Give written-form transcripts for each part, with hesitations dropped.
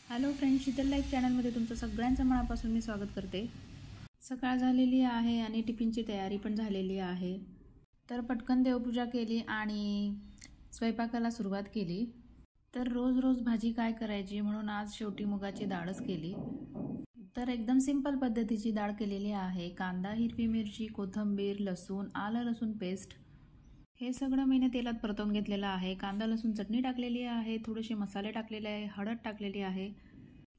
Hello friends, Sheetal life चॅनलमध्ये तुमचं सगळ्यांचं मनापासून मी स्वागत करते। सकाळ झालेली आहे आणि टिफिनची तयारी पण झालेली आहे। तर पटकन देवपूजा केली आणि स्वयंपाकाला सुरुवात केली। तर रोज रोज भाजी काय करायची म्हणून आज शेवटी मुगाची डाळच केली। तर एकदम सिंपल पद्धतीची डाळ केलेली आहे। कांदा, हिरवी मिरची, कोथिंबीर, लसूण, आलं लसूण पेस्ट हे सगळं मी तेलात परतवून घेतलेलं आहे। कांदा लसूण चटणी टाकलेली आहे, थोडेसे मसाले टाकलेले आहे, हळद टाकलेली आहे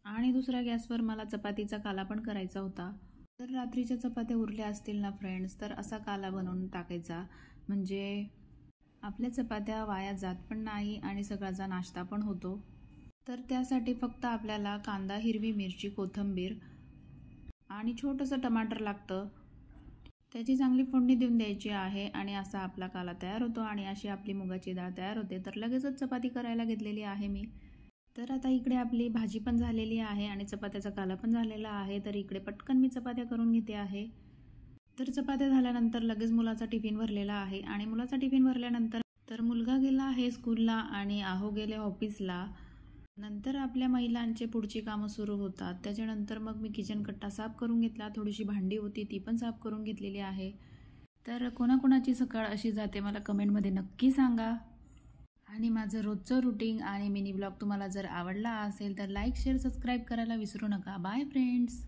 आणि दुसऱ्या गॅसवर मला चपातीचा काला पण करायचा होता। तर रात्रीच्या चपात्या उरल्या असतील ना फ्रेंड्स, तर असा काला बनवून टाकायचा म्हणजे आपल्या चपात्या वाया जात पण नाही आणि सकाळचा नाश्ता पण होतो। तर त्यासाठी फक्त आपल्याला कांदा, हिरवी मिरची, कोथिंबीर आणि छोटंसं टमाटर लागतं। त्याची चांगली फोडणी देऊन द्यायची आहे आणि असा आपला काला तयार होतो आणि अशी आपली मुगाची डाळ तयार होते। तर लगेचच चपाती करायला घेतलेली आहे मी। तर आता इकडे आपली भाजी पण झालेली आहे आणि चपात्याचा काला पण झालेला आहे। तर इकडे पटकन मी चपात्या करून घेते आहे। तर चपात्या झाल्यानंतर लगेच मुलाचा टिफिन भरलेला आहे आणि मुलाचा टिफिन भरल्यानंतर तर मुलगा गेला आहे स्कूलला आणि आहो गेले ऑफिसला। नंतर आपल्या महिलांचे पुढची कामं सुरू होतात। त्याच्यानंतर मग मी किचन कट्टा साफ करून घेतला, थोडीशी भांडी होती ती पण साफ करून घेतलेली आहे। तर कोणाकोणाची सकाळ अशी जाते मला कमेंटमध्ये नक्की सांगा। आणि माझं रोजचं रुटीन आणि मिनी ब्लॉग तुम्हाला जर आवडला असेल तर लाईक, शेअर, सबस्क्राईब करायला विसरू नका। Bye friends.